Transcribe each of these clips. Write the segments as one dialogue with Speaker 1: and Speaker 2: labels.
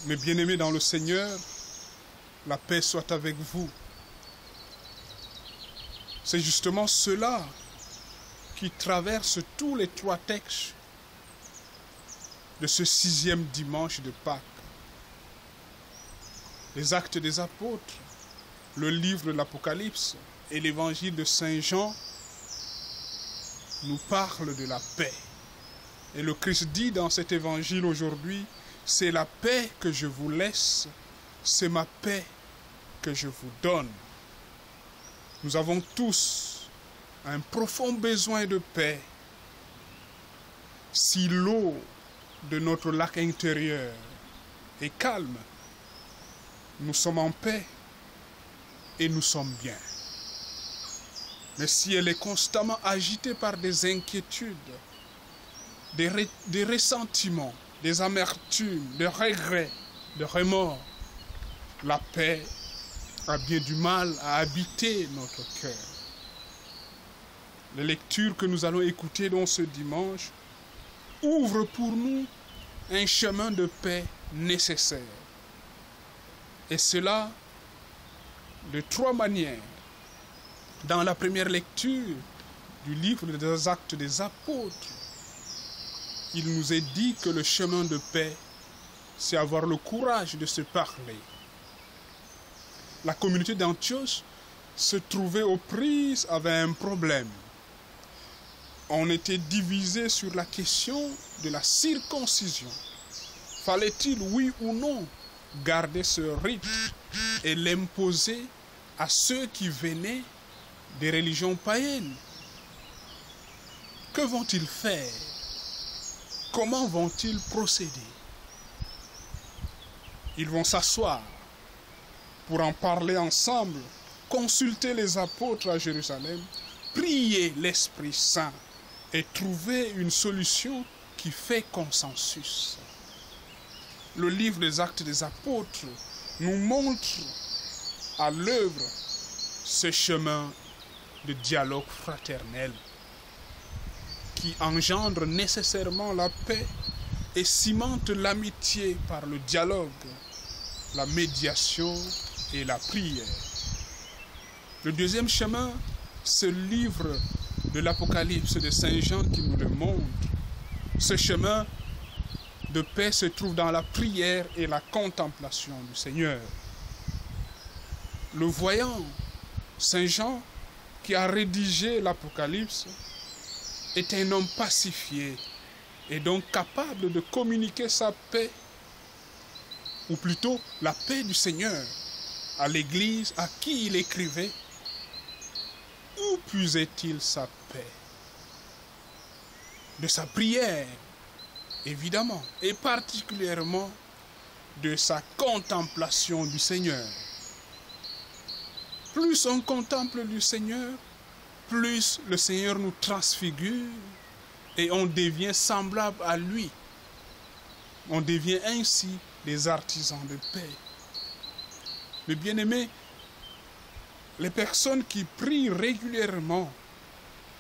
Speaker 1: Mes bien-aimés dans le Seigneur, la paix soit avec vous. C'est justement cela qui traverse tous les 3 textes de ce 6e dimanche de Pâques. Les Actes des Apôtres, le livre de l'Apocalypse et l'évangile de Saint Jean nous parlent de la paix. Et le Christ dit dans cet évangile aujourd'hui, c'est la paix que je vous laisse, c'est ma paix que je vous donne. Nous avons tous un profond besoin de paix. Si l'eau de notre lac intérieur est calme, nous sommes en paix et nous sommes bien. Mais si elle est constamment agitée par des inquiétudes, des ressentiments, des amertumes, des regrets, des remords, la paix a bien du mal à habiter notre cœur. Les lectures que nous allons écouter dans ce dimanche ouvrent pour nous un chemin de paix nécessaire. Et cela de 3 manières. Dans la première lecture du livre des Actes des Apôtres, il nous est dit que le chemin de paix, c'est avoir le courage de se parler. La communauté d'Antioche se trouvait aux prises avec un problème. On était divisé sur la question de la circoncision. Fallait-il, oui ou non, garder ce rite et l'imposer à ceux qui venaient des religions païennes? Que vont-ils faire? Comment vont-ils procéder? Ils vont s'asseoir pour en parler ensemble, consulter les apôtres à Jérusalem, prier l'Esprit Saint et trouver une solution qui fait consensus. Le livre des Actes des Apôtres nous montre à l'œuvre ce chemin de dialogue fraternel qui engendre nécessairement la paix et cimente l'amitié par le dialogue, la médiation et la prière. Le deuxième chemin, ce livre de l'Apocalypse de Saint Jean qui nous le montre. Ce chemin de paix se trouve dans la prière et la contemplation du Seigneur. Le voyant, Saint Jean, qui a rédigé l'Apocalypse, est un homme pacifié et donc capable de communiquer sa paix, ou plutôt la paix du Seigneur, à l'Église à qui il écrivait. Où puisait-il sa paix? De sa prière, évidemment, et particulièrement de sa contemplation du Seigneur. Plus on contemple du Seigneur, plus le Seigneur nous transfigure et on devient semblable à lui. On devient ainsi des artisans de paix. Mais bien aimés, les personnes qui prient régulièrement,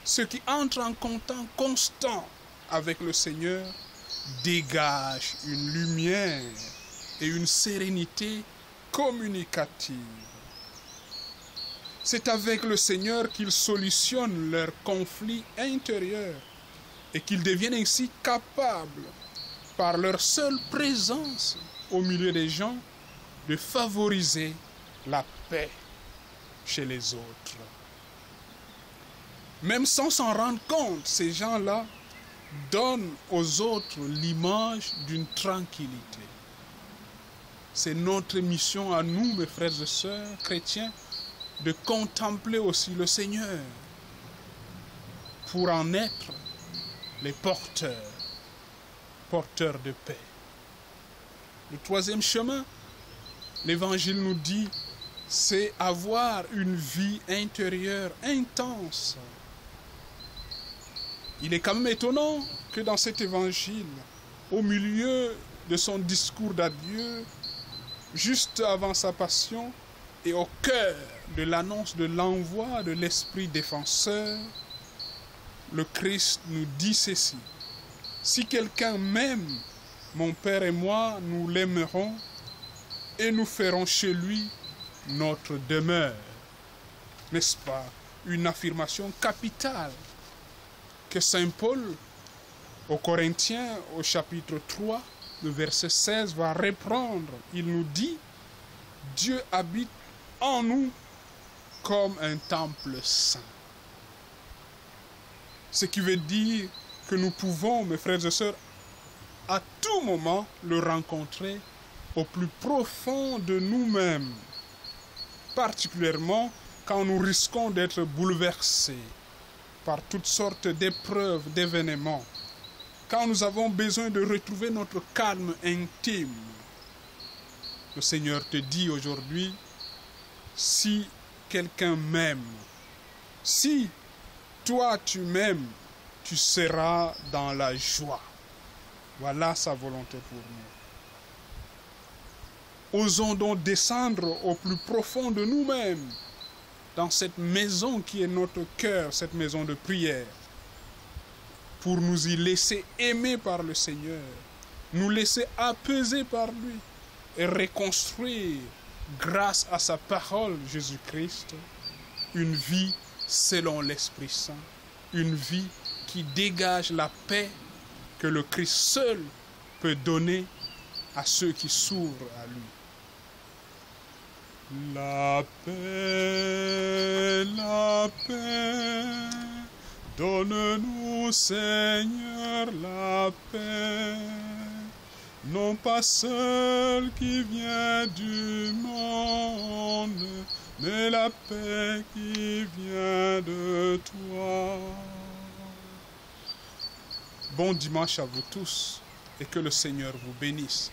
Speaker 1: ceux qui entrent en contact constant avec le Seigneur, dégagent une lumière et une sérénité communicative. C'est avec le Seigneur qu'ils solutionnent leurs conflits intérieurs et qu'ils deviennent ainsi capables, par leur seule présence au milieu des gens, de favoriser la paix chez les autres. Même sans s'en rendre compte, ces gens-là donnent aux autres l'image d'une tranquillité. C'est notre mission à nous, mes frères et sœurs chrétiens, de contempler aussi le Seigneur pour en être les porteurs de paix. Le troisième chemin, l'Évangile nous dit, c'est avoir une vie intérieure intense. Il est quand même étonnant que dans cet Évangile, au milieu de son discours d'adieu, juste avant sa passion, et au cœur de l'annonce de l'envoi de l'Esprit défenseur, le Christ nous dit ceci: si quelqu'un m'aime, mon Père et moi, nous l'aimerons et nous ferons chez lui notre demeure. N'est-ce pas une affirmation capitale que Saint Paul, aux Corinthiens, au chapitre 3, le verset 16, va reprendre. Il nous dit, Dieu habite en nous comme un temple saint. Ce qui veut dire que nous pouvons, mes frères et sœurs, à tout moment le rencontrer au plus profond de nous-mêmes, particulièrement quand nous risquons d'être bouleversés par toutes sortes d'épreuves, d'événements, quand nous avons besoin de retrouver notre calme intime. Le Seigneur te dit aujourd'hui, si quelqu'un m'aime, si toi tu m'aimes, tu seras dans la joie. Voilà sa volonté pour nous. Osons donc descendre au plus profond de nous-mêmes, dans cette maison qui est notre cœur, cette maison de prière, pour nous y laisser aimer par le Seigneur, nous laisser apaiser par lui et reconstruire, grâce à sa parole, Jésus-Christ, une vie selon l'Esprit Saint, une vie qui dégage la paix que le Christ seul peut donner à ceux qui s'ouvrent à lui. La paix, donne-nous, Seigneur, la paix, non pas celle qui vient du monde, mais la paix qui vient de toi. Bon dimanche à vous tous et que le Seigneur vous bénisse.